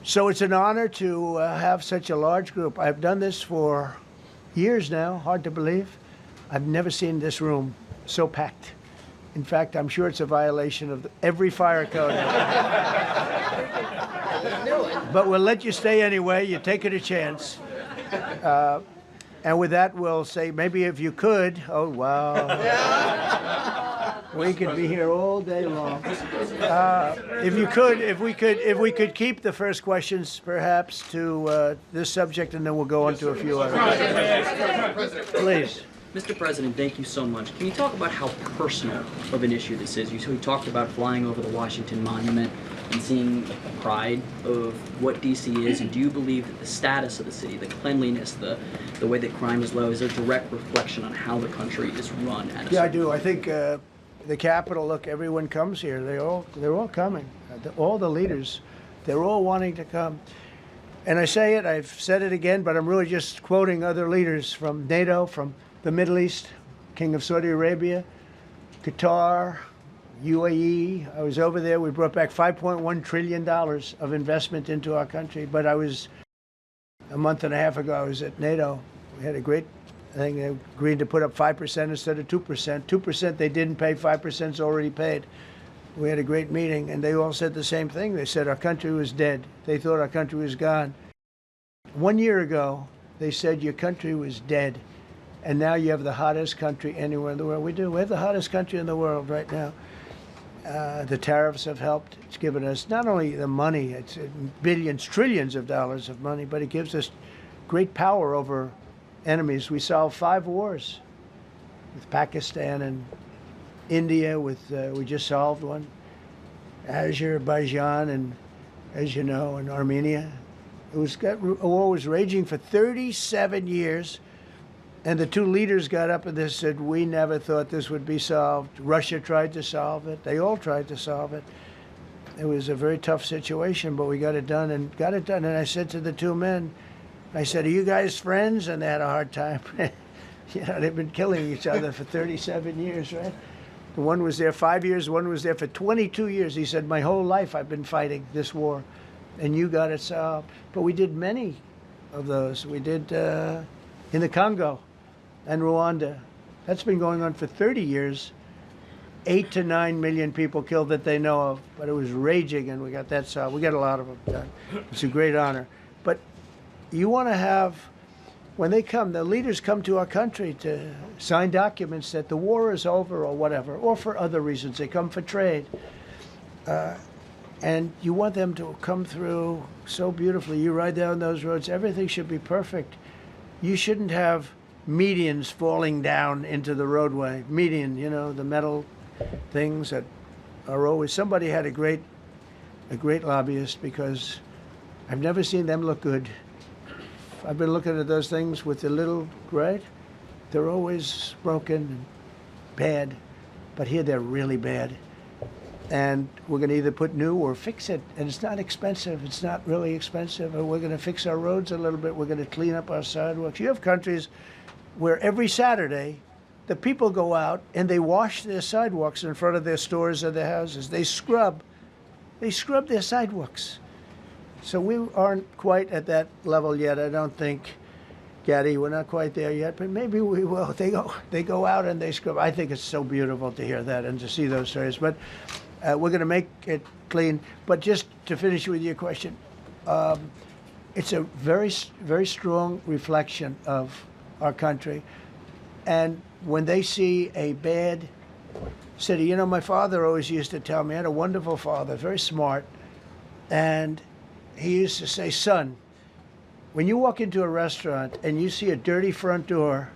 So it's an honor to have such a large group. I've done this for years now, hard to believe. I've never seen this room so packed. In fact, I'm sure it's a violation of every fire code. But we'll let you stay anyway. You take it a chance. And with that, we'll say, maybe if you could, oh, wow. We could be here all day long. If we could keep the first questions, perhaps, to this subject, and then we'll go on to a few others. Please. Mr. President, thank you so much. Can you talk about how personal of an issue this is? You talked about flying over the Washington Monument and seeing the pride of what D.C. is, and do you believe that the status of the city, the cleanliness, the way that crime is low, is a direct reflection on how the country is run? Yeah, I do. I think the Capitol, look, everyone comes here. They're all coming. All the leaders, they're all wanting to come. And I say it, I've said it again, but I'm really just quoting other leaders from NATO, from the Middle East, King of Saudi Arabia, Qatar, UAE. I was over there. We brought back $5.1 trillion of investment into our country. But a month and a half ago, I was at NATO. We had a great thing. They agreed to put up 5% instead of 2%. 2% they didn't pay, 5% is already paid. We had a great meeting, and they all said the same thing. They said our country was dead. They thought our country was gone. 1 year ago, they said your country was dead. And now you have the hottest country anywhere in the world. We do. We have the hottest country in the world right now. The tariffs have helped. It's given us not only the money, it's billions, trillions of dollars of money, but it gives us great power over enemies. We solved 5 wars with Pakistan and India. We just solved one. Azerbaijan and, as you know, and Armenia. A war was raging for 37 years. And the 2 leaders got up and they said, we never thought this would be solved. Russia tried to solve it. They all tried to solve it. It was a very tough situation, but we got it done and got it done. And I said to the 2 men, I said, are you guys friends? And they had a hard time. You know, they've been killing each other for 37 years, right? The one was there 5 years, one was there for 22 years. He said, my whole life I've been fighting this war, and you got it solved. But we did many of those. We did in the Congo and Rwanda. That's been going on for 30 years. 8 to 9 million people killed that they know of, but it was raging, and we got that solved. We got a lot of them done. It's a great honor. But you want to have, when they come, the leaders come to our country to sign documents that the war is over or whatever, or for other reasons. They come for trade. And you want them to come through so beautifully. You ride down those roads, everything should be perfect. You shouldn't have medians falling down into the roadway. Median, you know, the metal things that are always, somebody had a great lobbyist, because I've never seen them look good. I've been looking at those things with the little, right? They're always broken and bad, but here they're really bad. And we're going to either put new or fix it. And it's not expensive. It's not really expensive. And we're going to fix our roads a little bit. We're going to clean up our sidewalks. You have countries where every Saturday, the people go out and they wash their sidewalks in front of their stores or their houses. They scrub their sidewalks. So we aren't quite at that level yet, I don't think, Gaddy. We're not quite there yet, but maybe we will. They go out and they scrub. I think it's so beautiful to hear that and to see those stories. But we're going to make it clean. But just to finish with your question, it's a very, very strong reflection of our country. And when they see a bad city, you know, my father always used to tell me, I had a wonderful father, very smart, and he used to say, son, when you walk into a restaurant and you see a dirty front door,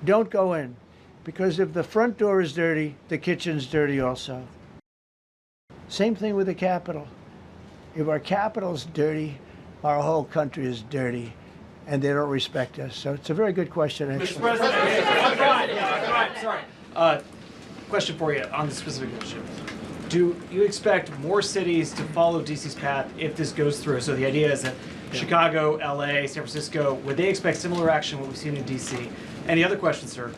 don't go in, because if the front door is dirty, the kitchen's dirty also. Same thing with the Capitol. If our Capitol's dirty, our whole country is dirty, and they don't respect us. So it's a very good question, actually. Mr. President, sorry. Question for you on the specific issue. Do you expect more cities to follow DC's path if this goes through? So the idea is that Chicago, LA, San Francisco, would they expect similar action to what we've seen in DC? And the other question, sir,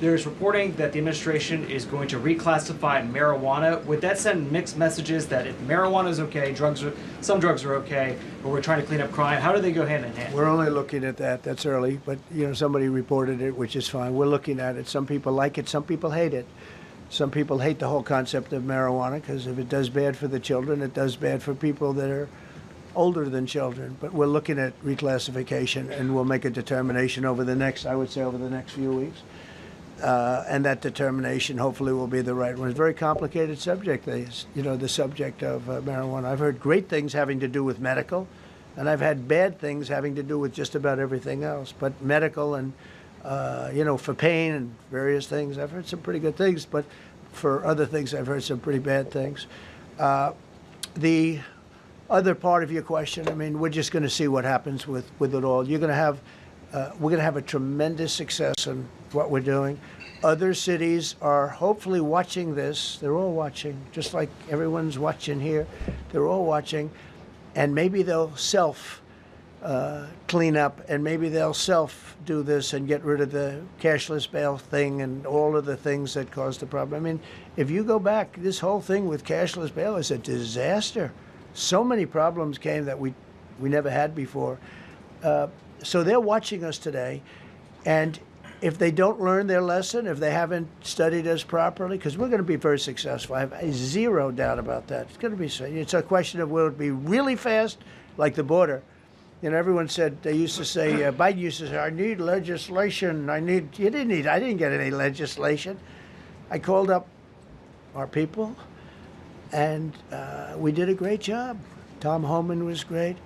there's reporting that the administration is going to reclassify marijuana. Would that send mixed messages that if marijuana is okay, some drugs are okay, but we're trying to clean up crime? How do they go hand in hand? We're only looking at that. That's early, but somebody reported it, which is fine. We're looking at it. Some people like it. Some people hate it. Some people hate the whole concept of marijuana because if it does bad for the children, it does bad for people that are older than children. But we're looking at reclassification, and we'll make a determination over the next few weeks. And that determination hopefully will be the right one. It's a very complicated subject, the subject of marijuana. I've heard great things having to do with medical, and I've had bad things having to do with just about everything else. But medical and, for pain and various things, I've heard some pretty good things. But for other things, I've heard some pretty bad things. The other part of your question, I mean, we're just going to see what happens with it all. We're going to have a tremendous success in what we're doing. Other cities are hopefully watching this. They're all watching, just like everyone's watching here. They're all watching, and maybe they'll clean up, and maybe they'll do this and get rid of the cashless bail thing and all of the things that caused the problem. I mean, if you go back, this whole thing with cashless bail is a disaster. So many problems came that we never had before. So they're watching us today, and if they don't learn their lesson, if they haven't studied us properly, because we're going to be very successful. I have zero doubt about that. It's going to be. It's a question of will it be really fast, like the border. Everyone said, they used to say, Biden used to say, I need legislation. I didn't get any legislation. I called up our people, and we did a great job. Tom Homan was great.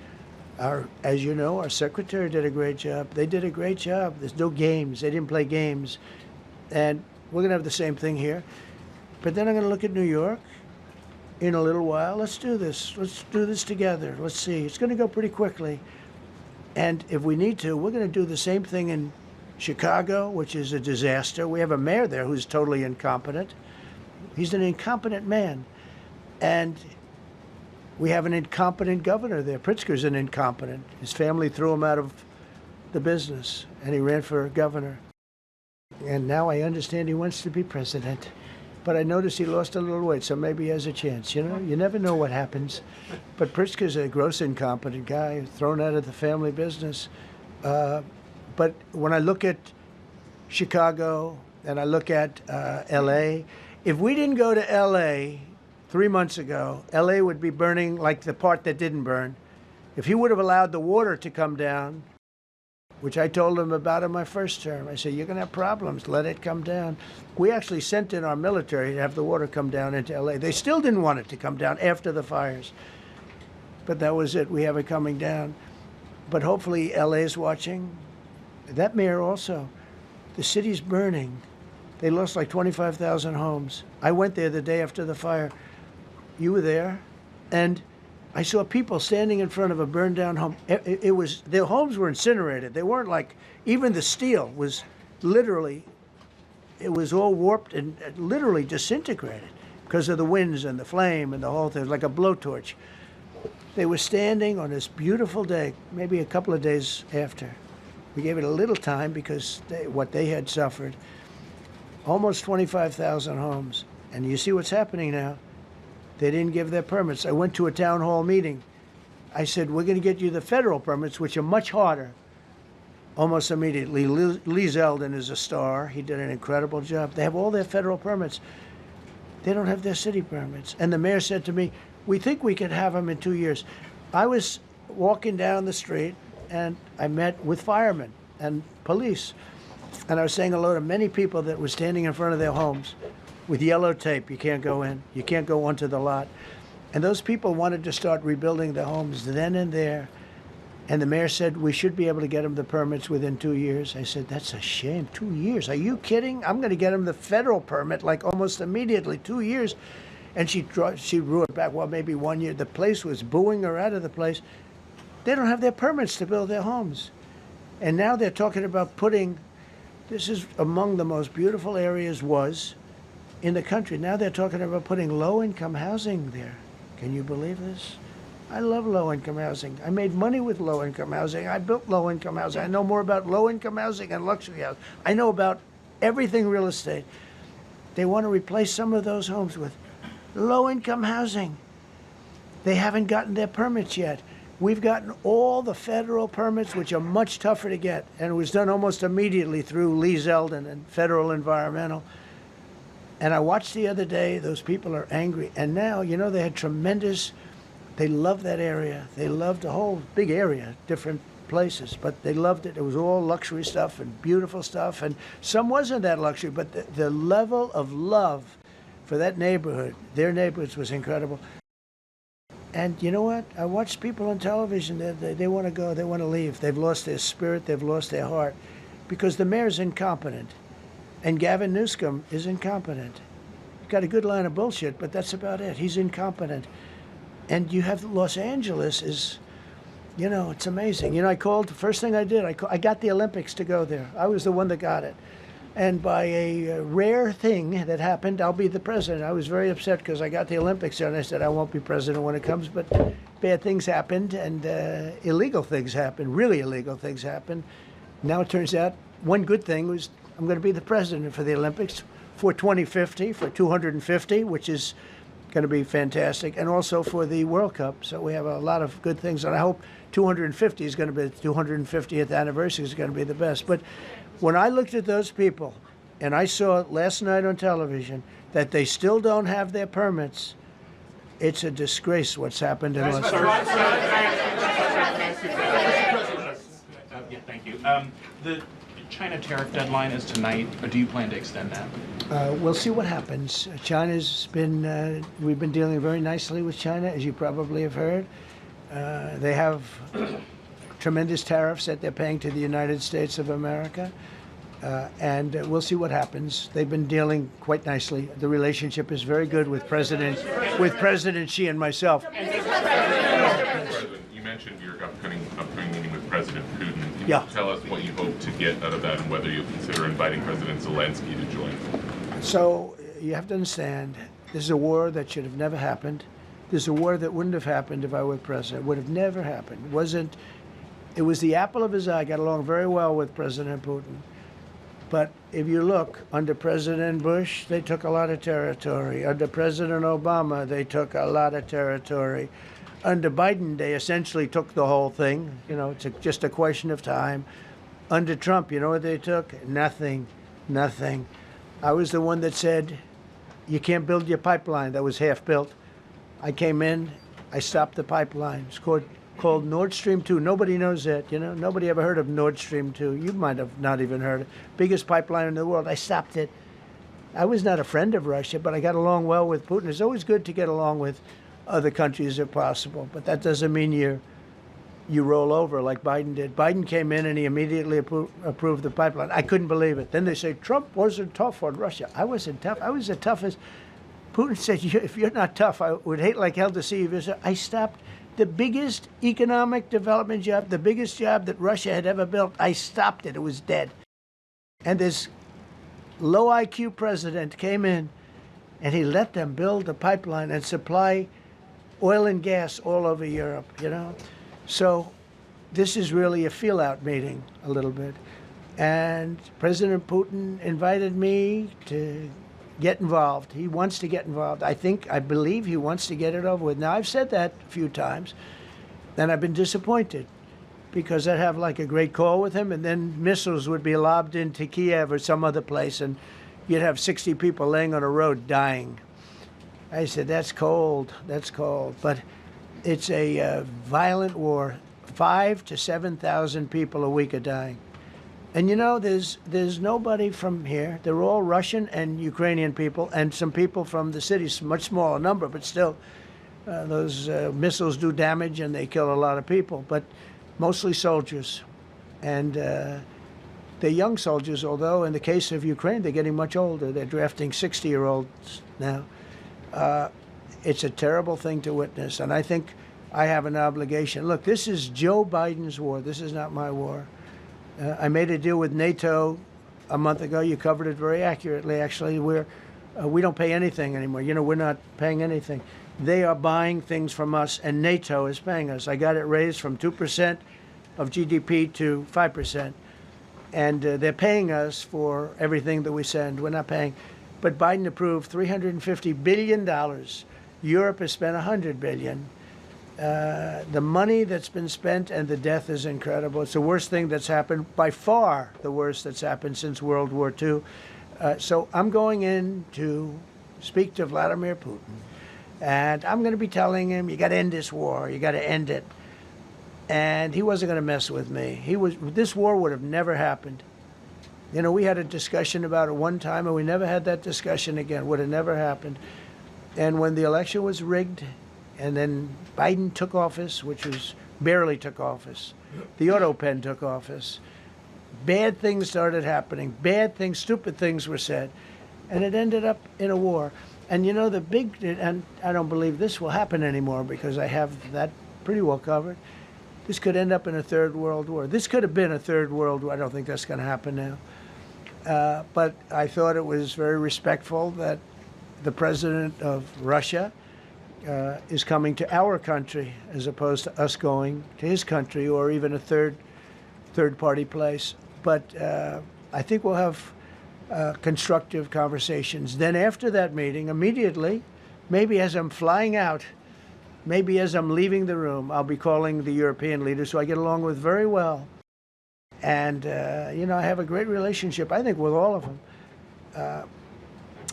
As you know, our secretary did a great job. They did a great job. There's no games. They didn't play games. And we're going to have the same thing here. But then I'm going to look at New York in a little while. Let's do this. Let's do this together. Let's see. It's going to go pretty quickly. And if we need to, we're going to do the same thing in Chicago, which is a disaster. We have a mayor there who's totally incompetent. He's an incompetent man. And we have an incompetent governor there. Pritzker's an incompetent. His family threw him out of the business, and he ran for governor. And now I understand he wants to be president. But I noticed he lost a little weight, so maybe he has a chance. You never know what happens. But Pritzker's a gross incompetent guy, thrown out of the family business. But when I look at Chicago and I look at L.A., if we didn't go to L.A., 3 months ago, L.A. would be burning like the part that didn't burn. If he would have allowed the water to come down, which I told him about in my first term, I said, you're going to have problems, let it come down. We actually sent in our military to have the water come down into L.A. They still didn't want it to come down after the fires. But that was it. We have it coming down. But hopefully L.A. is watching. That mayor also. The city's burning. They lost like 25,000 homes. I went there the day after the fire. You were there, and I saw people standing in front of a burned down home. Their homes were incinerated. They weren't like, even the steel was literally, it was all warped and literally disintegrated because of the winds and the flame and the whole thing, like a blowtorch. They were standing on this beautiful day, maybe a couple of days after. We gave it a little time because what they had suffered. Almost 25,000 homes. And you see what's happening now. They didn't give their permits. I went to a town hall meeting. I said, we're going to get you the federal permits, which are much harder. Almost immediately, Lee Zeldin is a star. He did an incredible job. They have all their federal permits. They don't have their city permits. And the mayor said to me, we think we could have them in 2 years. I was walking down the street, and I met with firemen and police. And I was saying hello to many people that were standing in front of their homes with yellow tape. You can't go in. You can't go onto the lot. And those people wanted to start rebuilding their homes then and there. And the mayor said, we should be able to get them the permits within 2 years. I said, that's a shame. 2 years? Are you kidding? I'm going to get them the federal permit like almost immediately, 2 years. And she drew it back. Well, maybe 1 year. The place was booing her out of the place. They don't have their permits to build their homes. And now they're talking about this is among the most beautiful areas in the country. Now they're talking about putting low-income housing there. Can you believe this? I love low-income housing. I made money with low-income housing. I built low-income housing. I know more about low-income housing and luxury housing. I know about everything real estate. They want to replace some of those homes with low-income housing. They haven't gotten their permits yet. We've gotten all the federal permits, which are much tougher to get, and it was done almost immediately through Lee Zeldin and Federal Environmental. And I watched the other day, those people are angry. And now, you know, they had they loved that area. They loved the whole big area, different places, but they loved it. It was all luxury stuff and beautiful stuff, and some wasn't that luxury, but the level of love for that neighborhood, their neighborhoods, was incredible. And you know what? I watch people on television, they want to go, they want to leave. They've lost their spirit, they've lost their heart, because the mayor's incompetent. And Gavin Newsom is incompetent. Got a good line of bullshit, but that's about it. He's incompetent. And you have Los Angeles is, you know, it's amazing. You know, I called, the first thing I did, I got the Olympics to go there. I was the one that got it. And by a rare thing that happened, I'll be the president. I was very upset because I got the Olympics there, and I said I won't be president when it comes, but bad things happened, and illegal things happened, really illegal things happened. Now it turns out one good thing was I'm going to be the president for the Olympics for 2050, for 250, which is going to be fantastic, and also for the World Cup. So we have a lot of good things, and I hope 250 is going to be the 250th anniversary is going to be the best. But when I looked at those people, and I saw last night on television that they still don't have their permits, it's a disgrace what's happened in Los Angeles. Yeah, thank you. The China tariff deadline is tonight. Or do you plan to extend that? We'll see what happens. China's been, we've been dealing very nicely with China, as you probably have heard. They have tremendous tariffs that they're paying to the United States of America. And we'll see what happens. They've been dealing quite nicely. The relationship is very good with President Xi and myself. President, you mentioned your upcoming meeting with President Putin. Can you tell us what you hope to get out of that and whether you'll consider inviting President Zelensky to join? So you have to understand, this is a war that should have never happened. This is a war that wouldn't have happened if I were president. It would have never happened. It was the apple of his eye. I got along very well with President Putin. But if you look, under President Bush, they took a lot of territory. Under President Obama, they took a lot of territory. Under Biden, they essentially took the whole thing. You know, it's just a question of time. Under Trump, you know what they took? Nothing. I was the one that said, you can't build your pipeline. That was half built. I came in, I stopped the pipeline. It's called Nord Stream 2. Nobody knows that, you know. Nobody ever heard of Nord Stream 2. You might have not even heard it. Biggest pipeline in the world. I stopped it. I was not a friend of Russia, but I got along well with Putin. It's always good to get along with other countries if possible, but that doesn't mean you roll over like Biden did. Biden came in and he immediately approved the pipeline. I couldn't believe it. Then they say Trump wasn't tough on Russia. I wasn't tough. I was the toughest. Putin said, if you're not tough, I would hate like hell to see you. I stopped the biggest economic development job, the biggest job that Russia had ever built. I stopped it. It was dead. And this low IQ president came in and he let them build a pipeline and supply oil and gas all over Europe, you know. So this is really a feel-out meeting a little bit. And President Putin invited me to get involved. He wants to get involved. I believe he wants to get it over with. Now, I've said that a few times, and I've been disappointed because I'd have like a great call with him, and then missiles would be lobbed into Kiev or some other place, and you'd have 60 people laying on a road dying. I said, that's cold, but it's a violent war. 5,000 to 7,000 people a week are dying. And you know, there's nobody from here. They're all Russian and Ukrainian people, and some people from the cities, much smaller number, but still, those missiles do damage and they kill a lot of people, but mostly soldiers. And they're young soldiers, although in the case of Ukraine, they're getting much older. They're drafting 60-year-olds now. It's a terrible thing to witness, and I think I have an obligation. Look, this is Joe Biden's war. This is not my war. I made a deal with NATO a month ago. You covered it very accurately, actually. We don't pay anything anymore. You know, we're not paying anything. They are buying things from us, and NATO is paying us. I got it raised from 2% of GDP to 5%. And they're paying us for everything that we send. We're not paying. But Biden approved $350 billion. Europe has spent $100 billion. The money that's been spent and the death is incredible. It's the worst thing that's happened, by far the worst that's happened since World War II. So I'm going in to speak to Vladimir Putin. And I'm going to be telling him, you got to end this war. You got to end it. And he wasn't going to mess with me. This war would have never happened. You know, we had a discussion about it one time, and we never had that discussion again. Would have never happened. And when the election was rigged, and then Biden took office, which was barely took office, the auto pen took office, bad things started happening. Bad things, stupid things were said. And it ended up in a war. And you know, and I don't believe this will happen anymore because I have that pretty well covered. This could end up in a third world war. This could have been a third world war. I don't think that's going to happen now. But I thought it was very respectful that the president of Russia is coming to our country as opposed to us going to his country or even a third-party place. But I think we'll have constructive conversations. Then after that meeting, immediately, maybe as I'm flying out, maybe as I'm leaving the room, I'll be calling the European leaders who I get along with very well. And, you know, I have a great relationship, I think, with all of them.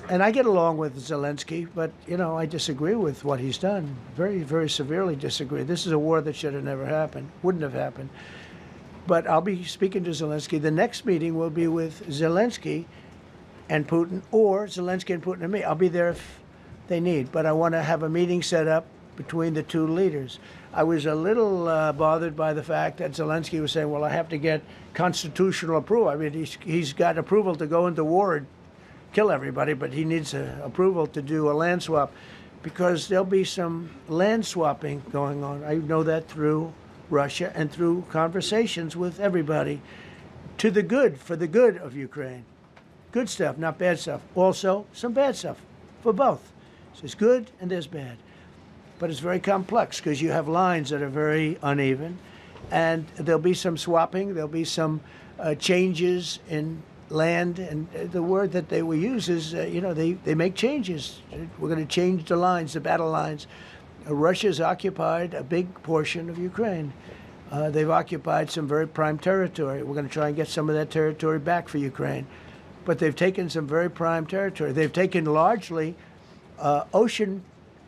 And I get along with Zelensky, but, you know, I disagree with what he's done. Very, very severely disagree. This is a war that should have never happened, wouldn't have happened. But I'll be speaking to Zelensky. The next meeting will be with Zelensky and Putin, or Zelensky and Putin and me. I'll be there if they need, but I want to have a meeting set up between the two leaders. I was a little bothered by the fact that Zelensky was saying, well, I have to get constitutional approval. I mean, he's got approval to go into war and kill everybody, but he needs approval to do a land swap because there'll be some land swapping going on. I know that through Russia and through conversations with everybody to the good, for the good of Ukraine. Good stuff, not bad stuff. Also, some bad stuff for both. So there's good and there's bad. But it's very complex because you have lines that are very uneven. And there'll be some swapping. There'll be some changes in land. And the word that they will use is, you know, they make changes. We're going to change the lines, the battle lines. Russia's occupied a big portion of Ukraine. They've occupied some very prime territory. We're going to try and get some of that territory back for Ukraine. But they've taken some very prime territory. They've taken largely ocean.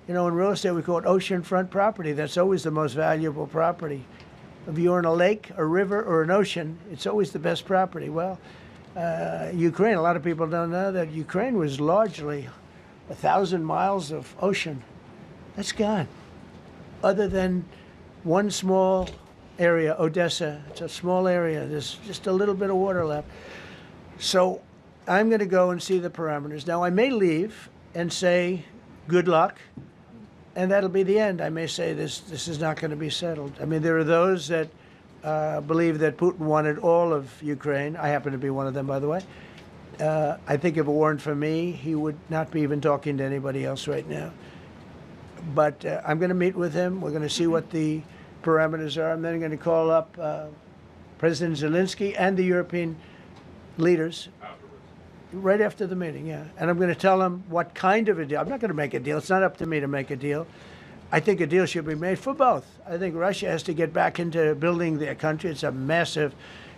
You know, in real estate, we call it oceanfront property. That's always the most valuable property. If you're in a lake, a river, or an ocean, it's always the best property. Well, Ukraine, a lot of people don't know that Ukraine was largely 1,000 miles of ocean. That's gone. Other than one small area, Odessa, it's a small area. There's just a little bit of water left. So I'm going to go and see the parameters. Now, I may leave and say, good luck. And that'll be the end. I may say this is not going to be settled. I mean, there are those that believe that Putin wanted all of Ukraine. I happen to be one of them, by the way. I think if it weren't for me, he would not be even talking to anybody else right now. But I'm going to meet with him. We're going to see what the parameters are. I'm then going to call up President Zelensky and the European leaders. Right after the meeting, yeah. And I'm going to tell them what kind of a deal. I'm not going to make a deal. It's not up to me to make a deal. I think a deal should be made for both. I think Russia has to get back into building their country. It's a massive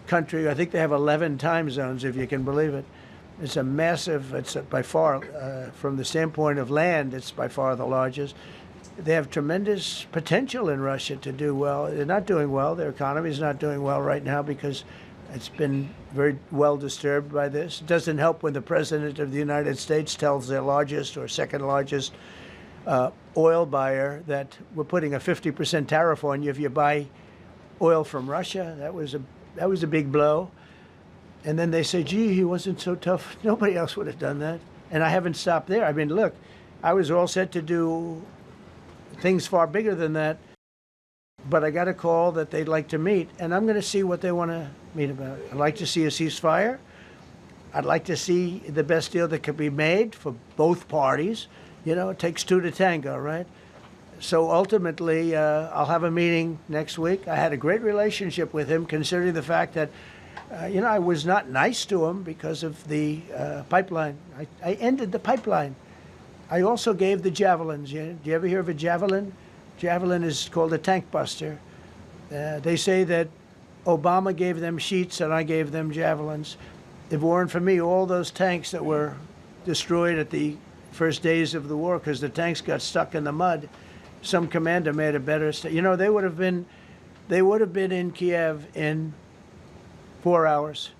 country. I think they have 11 time zones, if you can believe it. It's a massive, it's by far, from the standpoint of land, it's by far the largest. They have tremendous potential in Russia to do well. They're not doing well. Their economy is not doing well right now because it's been very well disturbed by this. It doesn't help when the President of the United States tells their largest or second largest oil buyer that we're putting a 50% tariff on you if you buy oil from Russia. That was a big blow. And then they say, gee, he wasn't so tough. Nobody else would have done that. And I haven't stopped there. I mean, look, I was all set to do things far bigger than that. But I got a call that they'd like to meet, and I'm going to see what they want to meet about. I'd like to see a ceasefire. I'd like to see the best deal that could be made for both parties. You know, it takes two to tango, right? So ultimately, I'll have a meeting next week. I had a great relationship with him, considering the fact that I was not nice to him because of the pipeline. I ended the pipeline. I also gave the javelins. Do you ever hear of a javelin? Javelin is called a tank buster. They say that Obama gave them sheets and I gave them javelins. If it weren't for me, all those tanks that were destroyed at the first days of the war because the tanks got stuck in the mud, some commander made a better they would have been in Kiev in 4 hours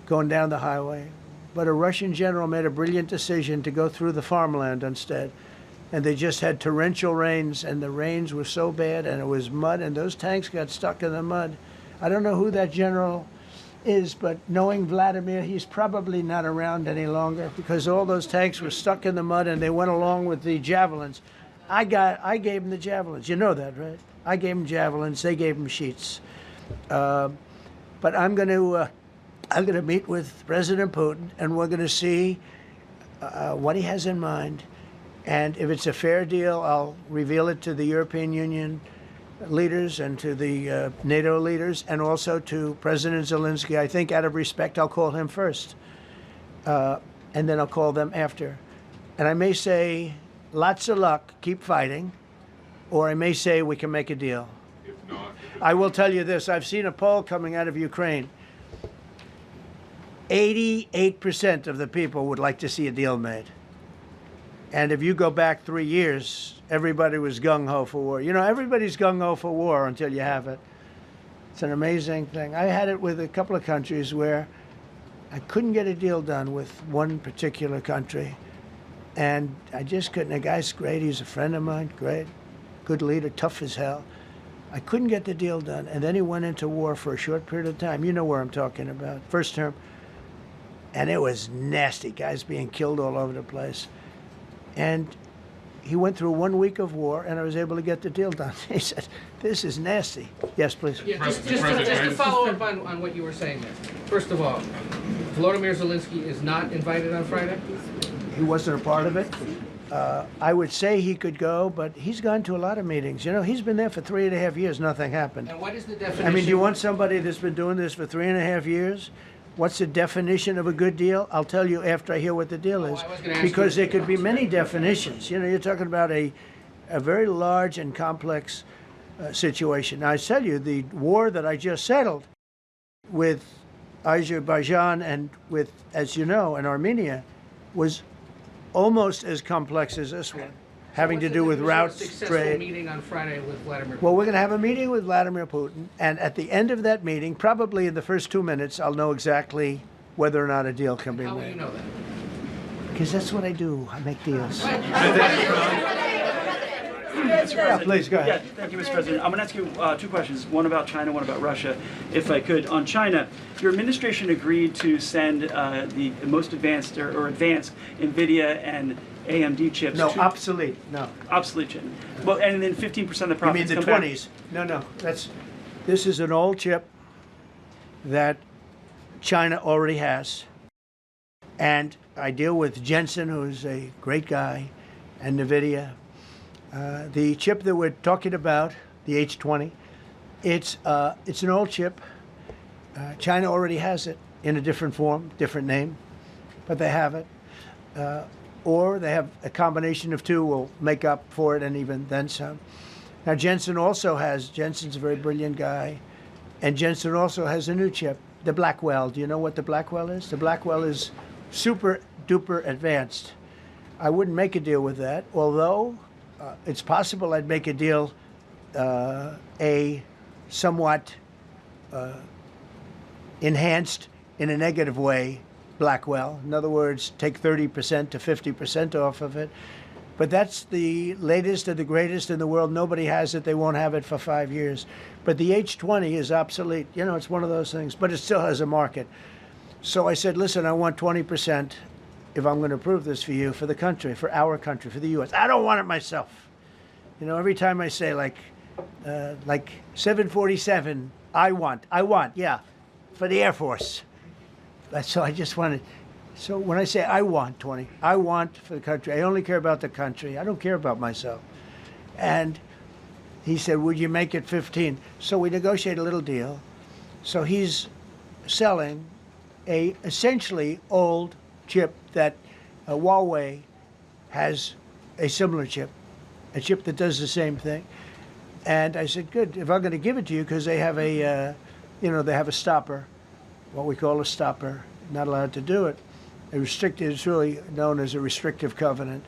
going down the highway. But a Russian general made a brilliant decision to go through the farmland instead. And they just had torrential rains, and the rains were so bad, and it was mud, and those tanks got stuck in the mud. I don't know who that general is, but knowing Vladimir, he's probably not around any longer because all those tanks were stuck in the mud, and they went along with the javelins. I gave them the javelins. You know that, right? I gave them javelins. They gave them sheets. But I'm going to meet with President Putin, and we're going to see what he has in mind. And if it's a fair deal, I'll reveal it to the European Union leaders and to the NATO leaders and also to President Zelensky. I think out of respect, I'll call him first. And then I'll call them after. And I may say, lots of luck, keep fighting. Or I may say, we can make a deal. If not, I will tell you this. I've seen a poll coming out of Ukraine. 88% of the people would like to see a deal made. And if you go back 3 years, everybody was gung-ho for war. Everybody's gung-ho for war until you have it. It's an amazing thing. I had it with a couple of countries where I couldn't get a deal done with one particular country. And I just couldn't. The guy's great. He's a friend of mine. Great. Good leader. Tough as hell. I couldn't get the deal done. And then he went into war for a short period of time. You know where I'm talking about. First term. And it was nasty. Guys being killed all over the place. And he went through 1 week of war, and I was able to get the deal done. He said, this is nasty. Yes, please. Yeah, just to follow up on what you were saying there. First of all, Volodymyr Zelensky is not invited on Friday? He wasn't a part of it. I would say he could go, but he's gone to a lot of meetings. He's been there for 3.5 years. Nothing happened. And what is the definition? I mean, do you want somebody that's been doing this for 3.5 years? What's the definition of a good deal? I'll tell you after I hear what the deal is. Because there could be many definitions. You're talking about a very large and complex situation. Now, I tell you, the war that I just settled with Azerbaijan and with, as you know, in Armenia was almost as complex as this one, having to do with routes, trade. Successful meeting on Friday with Vladimir Putin. Well, we're going to have a meeting with Vladimir Putin, and at the end of that meeting, probably in the first 2 minutes, I'll know exactly whether or not a deal can be How will made. you know that? Because that's what I do. I make deals. Yeah, please, go ahead. Yeah, thank you, Mr. President. I'm going to ask you 2 questions, one about China, one about Russia, if I could. On China, your administration agreed to send the most advanced or advanced NVIDIA and AMD chips. No, obsolete. No. Obsolete chip. Well, and then 15% of the profits. You mean the 20s? No. This is an old chip that China already has. And I deal with Jensen, who's a great guy, and NVIDIA. The chip that we're talking about, the H20, it's an old chip. China already has it in a different form, different name, but they have it. Or they have a combination of two will make up for it and even then some. Now Jensen's a very brilliant guy, and Jensen also has a new chip, the Blackwell. Do you know what the Blackwell is? The Blackwell is super duper advanced. I wouldn't make a deal with that, although it's possible I'd make a deal, a somewhat enhanced in a negative way Blackwell. In other words, take 30% to 50% off of it. But that's the latest and the greatest in the world. Nobody has it. They won't have it for 5 years. But the H20 is obsolete. It's one of those things, but it still has a market. So I said, listen, I want 20% if I'm going to approve this for you, for the country, for our country, for the U.S. I don't want it myself. Every time I say like 747, I want, yeah, for the Air Force. So I just wanted, so when I say I want 20, I want for the country. I only care about the country. I don't care about myself. And he said, would you make it 15? So we negotiate a little deal. So he's selling a essentially old chip that Huawei has a similar chip, a chip that does the same thing. And I said, good, if I'm going to give it to you, because they have a, they have a stopper, what we call a stopper, not allowed to do it. It's really known as a restrictive covenant.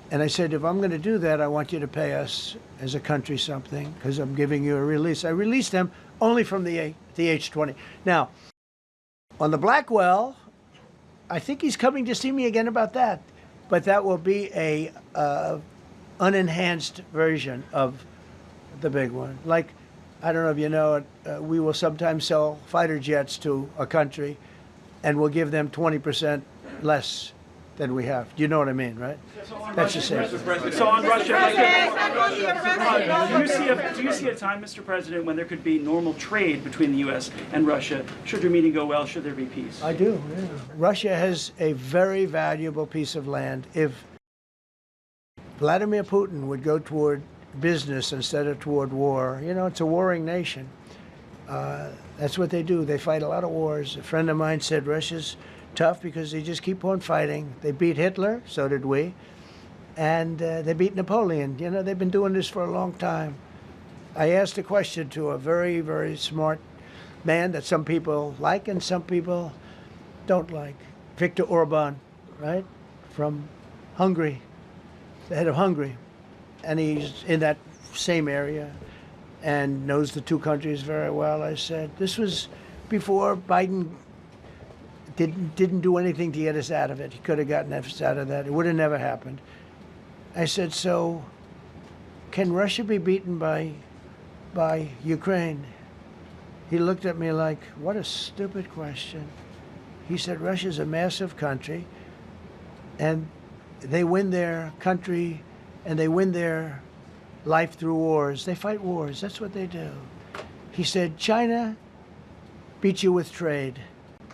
And I said, if I'm going to do that, I want you to pay us as a country something, because I'm giving you a release. I released them only from the H-20. Now, on the Blackwell, I think he's coming to see me again about that. But that will be a unenhanced version of the big one. Like, I don't know if you know it, we will sometimes sell fighter jets to a country, and we'll give them 20% less than we have. You know what I mean, right? That's the same. So on Russia, do you see a time, Mr. President, when there could be normal trade between the U.S. and Russia? Should your meeting go well, should there be peace? I do, yeah. Russia has a very valuable piece of land. If Vladimir Putin would go toward business instead of toward war, it's a warring nation. That's what they do. They fight a lot of wars. A friend of mine said Russia's tough because they just keep on fighting. They beat Hitler, so did we, and they beat Napoleon. They've been doing this for a long time. I asked a question to a very, very smart man that some people like and some people don't like. Viktor Orban, right, from Hungary, the head of Hungary, and he's in that same area and knows the two countries very well. I said, this was before Biden didn't do anything to get us out of it. He could have gotten us out of that. It would have never happened. I said, so can Russia be beaten by Ukraine? He looked at me like, what a stupid question. He said, Russia's a massive country, and they win their country and they win their life through wars. They fight wars. That's what they do. He said, China beats you with trade.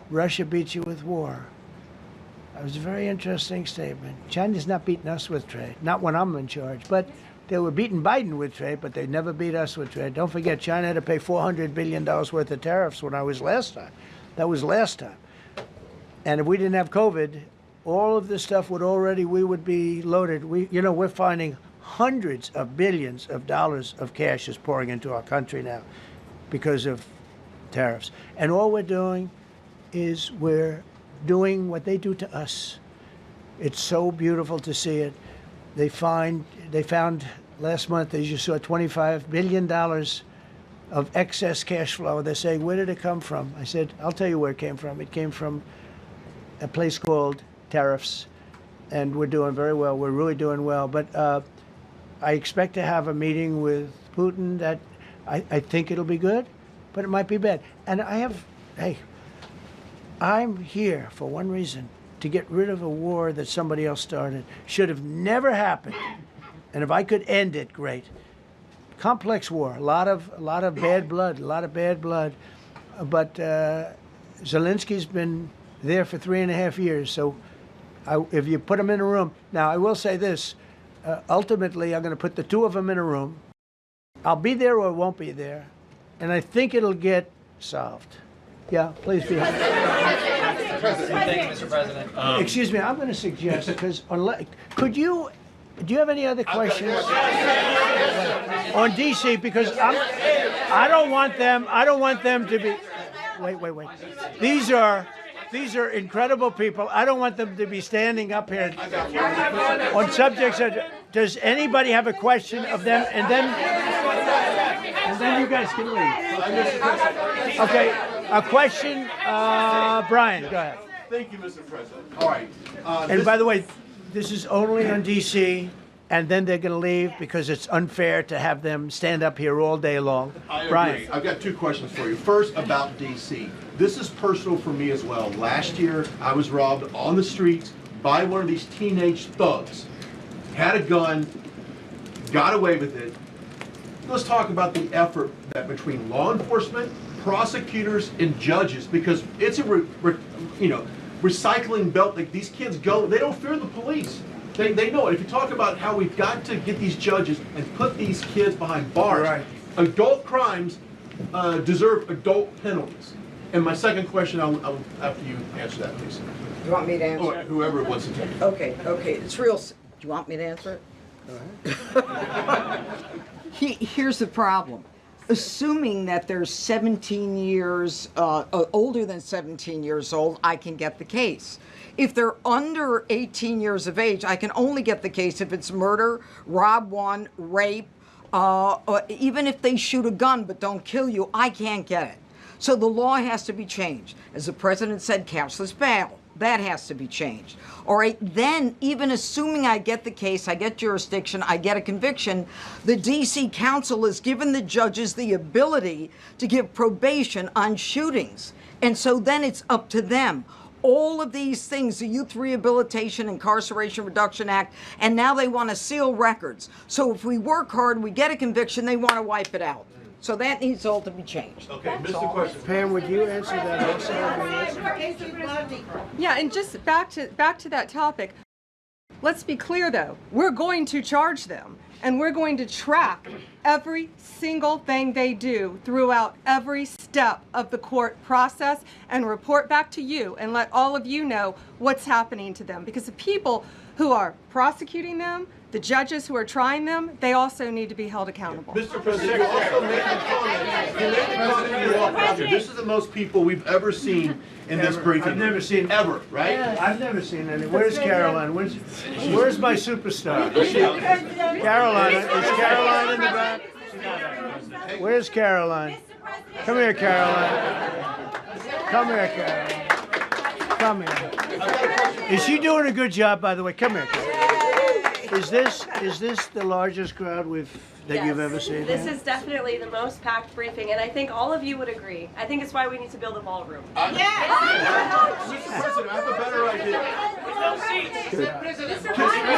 Russia beats you with war. That was a very interesting statement. China's not beating us with trade, not when I'm in charge. But they were beating Biden with trade, but they never beat us with trade. Don't forget, China had to pay $400 billion worth of tariffs when I was last time. That was last time. And if we didn't have COVID, all of this stuff we would be loaded. We're finding hundreds of billions of dollars of cash is pouring into our country now because of tariffs. And all we're doing is we're doing what they do to us. It's so beautiful to see it. They found last month, as you saw, $25 billion of excess cash flow. They're saying, where did it come from? I said, I'll tell you where it came from. It came from a place called tariffs, and we're doing very well. We're really doing well. But I expect to have a meeting with Putin that I think it'll be good, but it might be bad. And I'm here for one reason, to get rid of a war that somebody else started. Should have never happened. And if I could end it, great. Complex war, a lot of bad blood, But Zelensky's been there for 3.5 years. So if you put him in a room, now I will say this, ultimately I'm going to put the two of them in a room. I'll be there or won't be there. And I think it'll get solved. Yeah, please be happy. Thank you, Mr. President. Excuse me, I'm going to suggest, because do you have any other questions on D.C.? Because I don't want them to be. Wait. These are incredible people. I don't want them to be standing up here on subjects that. Does anybody have a question of them? And then you guys can leave. Okay, a question, Brian. Go ahead. Thank you, Mr. President. All right. And by the way, this is only on D.C., and then they're going to leave because it's unfair to have them stand up here all day long. I agree. Brian. I've got two questions for you. First, about D.C. This is personal for me as well. Last year, I was robbed on the streets by one of these teenage thugs. Had a gun, got away with it. Let's talk about the effort that between law enforcement, prosecutors, and judges, because it's a recycling belt. Like, these kids go, they don't fear the police. They know it. If you talk about how we've got to get these judges and put these kids behind bars, right. Adult crimes deserve adult penalties. And my second question, I'll after you answer that, please. Do you want me to answer Or it? whoever wants to take it. Okay, it's real. Do you want me to answer it? Go ahead. Here's the problem. Assuming that they're 17 years, older than 17 years old, I can get the case. If they're under 18 years of age, I can only get the case if it's murder, rob one, rape, or even if they shoot a gun but don't kill you, I can't get it. So the law has to be changed. As the president said, cashless bail. That has to be changed. All right, then even assuming I get the case, I get jurisdiction, I get a conviction, the D.C. Council has given the judges the ability to give probation on shootings. And so then it's up to them. All of these things, the Youth Rehabilitation Incarceration Reduction Act, and now they want to seal records. So if we work hard, we get a conviction, they want to wipe it out. So that needs all to be changed. Okay, Mr. Question. Pam, would you answer that also? Yeah, and just back to that topic. Let's be clear though, we're going to charge them and we're going to track every single thing they do throughout every step of the court process and report back to you and let all of you know what's happening to them, because the people who are prosecuting them, the judges who are trying them, they also need to be held accountable. Mr. President, you also made the comment. You made the comment you walked out here. This is the most people we've ever seen in this briefing. I've never seen ever, right? I've never seen any. Where's Caroline? Where's my superstar? Caroline. Is Caroline in the back? Where's Caroline? Come here, Caroline. Come here, Caroline. Come here. Is she doing a good job, by the way? Come here, Caroline. Is this the largest crowd that you've ever seen? This is definitely the most packed briefing, and I think all of you would agree. I think it's why we need to build a ballroom. Mr. President, I have a better idea.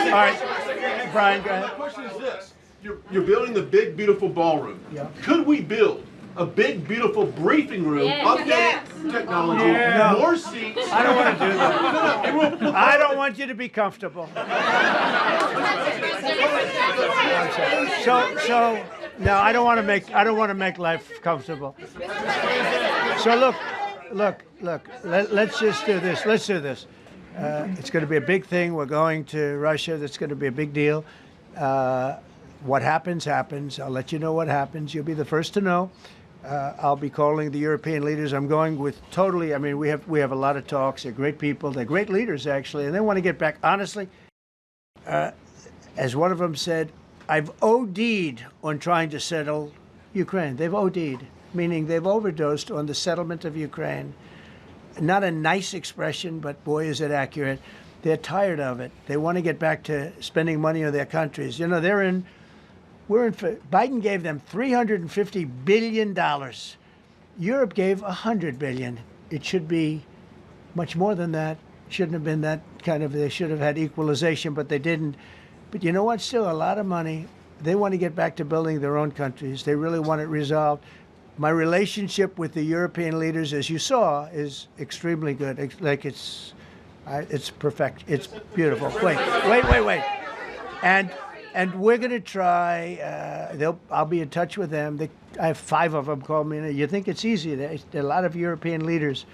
All right, Brian, go ahead. My question is this. You're building the big, beautiful ballroom. Yeah. Could we build a big, beautiful briefing room, updated technology, No. more seats? I don't want to do that. I don't want you to be comfortable. So no, I don't want to make life comfortable. So look. Let's just do this. Let's do this. It's going to be a big thing. We're going to Russia. That's going to be a big deal. What happens, happens. I'll let you know what happens. You'll be the first to know. I'll be calling the European leaders. I'm going with totally. I mean, we have a lot of talks. They're great people. They're great leaders, actually, and they want to get back. Honestly, as one of them said, I've OD'd on trying to settle Ukraine. They've OD'd, meaning they've overdosed on the settlement of Ukraine. Not a nice expression, but boy, is it accurate. They're tired of it. They want to get back to spending money on their countries. You know, Biden gave them $350 billion. Europe gave $100 billion. It should be much more than that. Shouldn't have been that kind of, they should have had equalization, but they didn't. But you know what? Still a lot of money. They want to get back to building their own countries. They really want it resolved. My relationship with the European leaders, as you saw, is extremely good. It's perfect. It's beautiful. Wait. And we're going to try. I'll be in touch with them. I have 5 of them call me. You think it's easy? There are a lot of European leaders,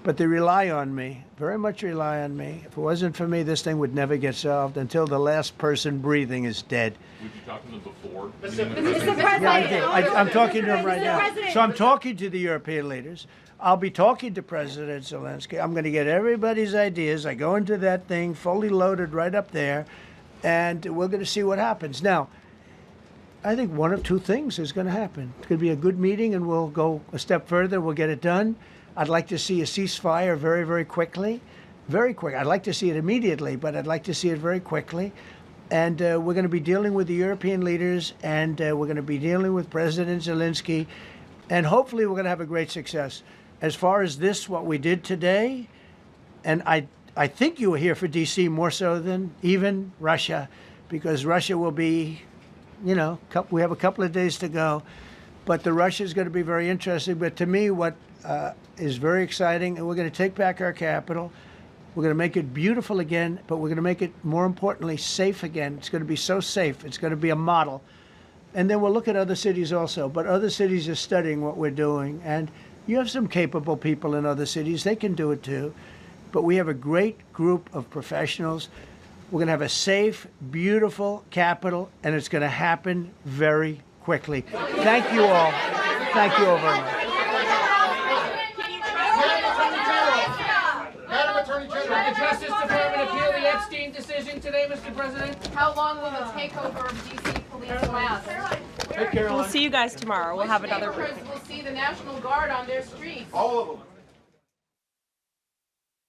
but they rely on me. Very much rely on me. If it wasn't for me, this thing would never get solved until the last person breathing is dead. Would you talk to them before? Mr. President. Yeah, I did. I'm talking to them right now. So I'm talking to the European leaders. I'll be talking to President Zelensky. I'm going to get everybody's ideas. I go into that thing fully loaded right up there, and we're going to see what happens. Now, I think one of 2 things is going to happen. It's going to be a good meeting, and we'll go a step further. We'll get it done. I'd like to see a ceasefire very, very quickly. Very quick. I'd like to see it immediately, but I'd like to see it very quickly. And we're going to be dealing with the European leaders, and we're going to be dealing with President Zelensky, and hopefully we're going to have a great success. As far as this, what we did today, and I think you were here for D.C. more so than even Russia, because Russia will be, we have a couple of days to go, but the Russia is going to be very interesting. But to me, what is very exciting, and we're going to take back our capital. We're going to make it beautiful again, but we're going to make it, more importantly, safe again. It's going to be so safe. It's going to be a model. And then we'll look at other cities also. But other cities are studying what we're doing. And You have some capable people in other cities. They can do it too. But we have a great group of professionals. We're going to have a safe, beautiful capital, and it's going to happen very quickly. Thank you all. Thank you all very much. Madam Attorney General, did the Justice Department appeal the Epstein decision today, Mr. President? How long will the takeover of D.C. police last? We'll see you guys tomorrow. We'll have another briefing. We'll see the National Guard on their streets. All of them.